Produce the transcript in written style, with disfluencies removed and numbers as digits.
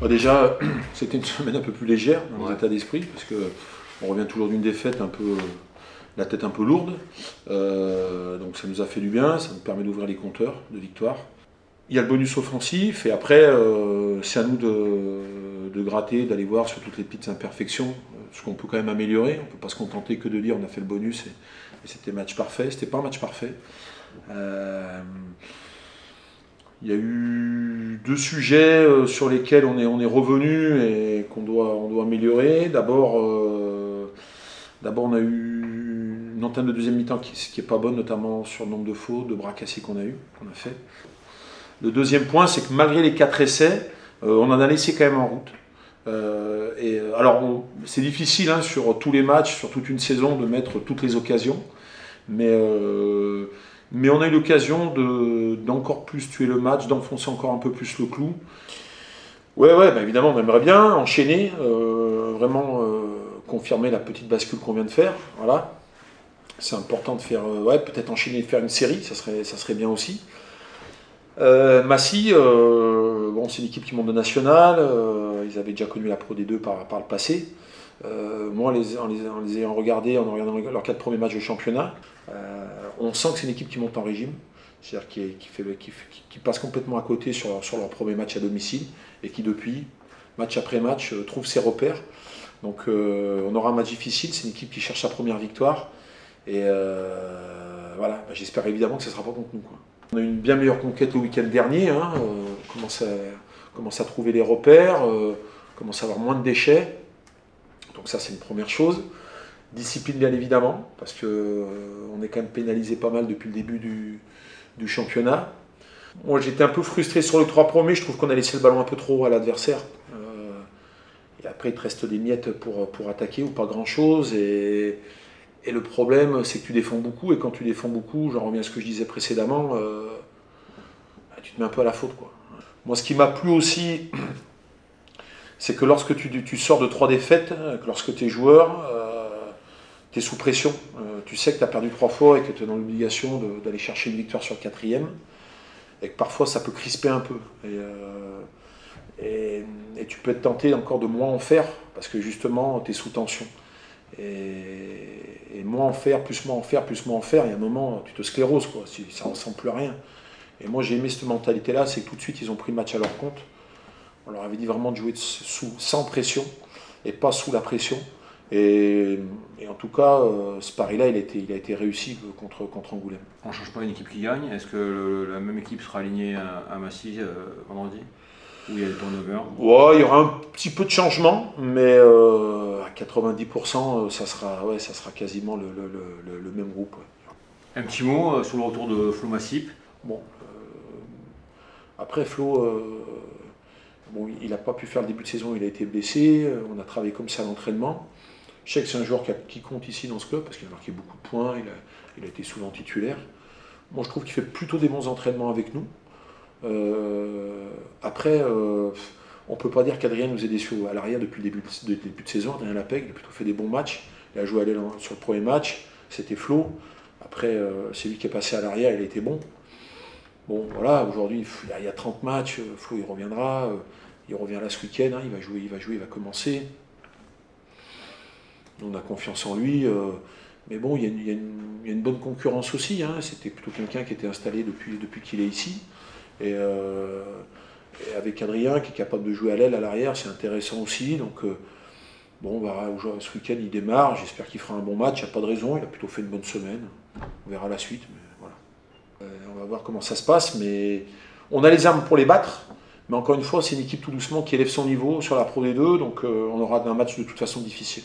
Déjà, c'était une semaine un peu plus légère dans l'état d'esprit, parce qu'on revient toujours d'une défaite un peu, la tête un peu lourde. Donc ça nous a fait du bien, ça nous permet d'ouvrir les compteurs de victoire. Il y a le bonus offensif, et après, c'est à nous de gratter, d'aller voir sur toutes les petites imperfections, ce qu'on peut quand même améliorer. On ne peut pas se contenter que de dire on a fait le bonus et c'était match parfait. C'était pas un match parfait. Il y a eu deux sujets sur lesquels on est revenu et on doit améliorer. D'abord, on a eu une entame de deuxième mi-temps qui n'est pas bonne, notamment sur le nombre de fautes, de bras cassés qu'on a fait. Le deuxième point, c'est que malgré les 4 essais, on en a laissé quand même en route. Alors, c'est difficile hein, sur tous les matchs, sur toute une saison, de mettre toutes les occasions. Mais on a eu l'occasion d'encore plus tuer le match, d'enfoncer encore un peu plus le clou. Ouais, évidemment, on aimerait bien enchaîner, vraiment confirmer la petite bascule qu'on vient de faire. Voilà. C'est important de faire, peut-être enchaîner et faire une série, ça serait bien aussi. Massy, c'est une équipe qui monte de national, ils avaient déjà connu la Pro D2 par le passé. Moi, en les ayant regardés, en regardant leurs 4 premiers matchs de championnat, on sent que c'est une équipe qui monte en régime, c'est-à-dire qui passe complètement à côté sur leur premier match à domicile et qui depuis, match après match, trouve ses repères. Donc on aura un match difficile, c'est une équipe qui cherche sa première victoire et voilà, j'espère évidemment que ce ne sera pas contre nous, quoi. On a eu une bien meilleure conquête le week-end dernier, hein, on commence à trouver les repères, commence à avoir moins de déchets. Donc ça, c'est une première chose. Discipline, bien évidemment, parce qu'on est quand même pénalisé pas mal depuis le début du championnat. Moi, j'étais un peu frustré sur les 3 premiers. Je trouve qu'on a laissé le ballon un peu trop haut à l'adversaire. Et après, il te reste des miettes pour attaquer ou pas grand-chose. Et le problème, c'est que tu défends beaucoup. Et quand tu défends beaucoup, j'en reviens à ce que je disais précédemment, tu te mets un peu à la faute, quoi. Moi, ce qui m'a plu aussi, c'est que lorsque tu sors de 3 défaites, lorsque tu es joueur, tu es sous pression. Tu sais que tu as perdu 3 fois et que tu es dans l'obligation d'aller chercher une victoire sur le 4e. Et que parfois ça peut crisper un peu. Et tu peux être tenté encore de moins en faire, parce que justement tu es sous tension. Et moins en faire, plus moins en faire, plus moins en faire, il y a un moment, tu te scléroses, quoi, ça ne ressemble plus à rien. Et moi j'ai aimé cette mentalité-là, c'est que tout de suite ils ont pris le match à leur compte. On leur avait dit vraiment de jouer sans pression et pas sous la pression. Et en tout cas, ce pari-là, il a été réussi contre Angoulême. On ne change pas une équipe qui gagne. Est-ce que la même équipe sera alignée à Massy vendredi? Ou il y a le turnover? Ouais, il y aura un petit peu de changement, mais à 90%, ça sera quasiment le même groupe. Ouais. Un petit mot sur le retour de Flo Massip. Bon, après Flo, il n'a pas pu faire le début de saison, il a été blessé. On a travaillé comme ça à l'entraînement. Je sais que c'est un joueur qui compte ici dans ce club parce qu'il a marqué beaucoup de points, il a été souvent titulaire. Moi, je trouve qu'il fait plutôt des bons entraînements avec nous. Après, on ne peut pas dire qu'Adrien nous ait déçus à l'arrière depuis le début de saison. Adrien Lapec, il a plutôt fait des bons matchs. Il a joué à l'aile sur le premier match, c'était Flo. Après, c'est lui qui est passé à l'arrière, il a été bon. Bon, voilà, aujourd'hui, il y a 30 matchs, Flo il reviendra. Il revient là ce week-end, hein, il va jouer, il va commencer. On a confiance en lui, mais bon, il y a une bonne concurrence aussi. Hein. C'était plutôt quelqu'un qui était installé depuis qu'il est ici. Et avec Adrien, qui est capable de jouer à l'aile, à l'arrière, c'est intéressant aussi. Donc, ce week-end, il démarre. J'espère qu'il fera un bon match. Il n'y a pas de raison. Il a plutôt fait une bonne semaine. On verra la suite. Mais voilà. On va voir comment ça se passe. Mais on a les armes pour les battre. Mais encore une fois, c'est une équipe tout doucement qui élève son niveau sur la Pro D2. Donc, on aura un match de toute façon difficile.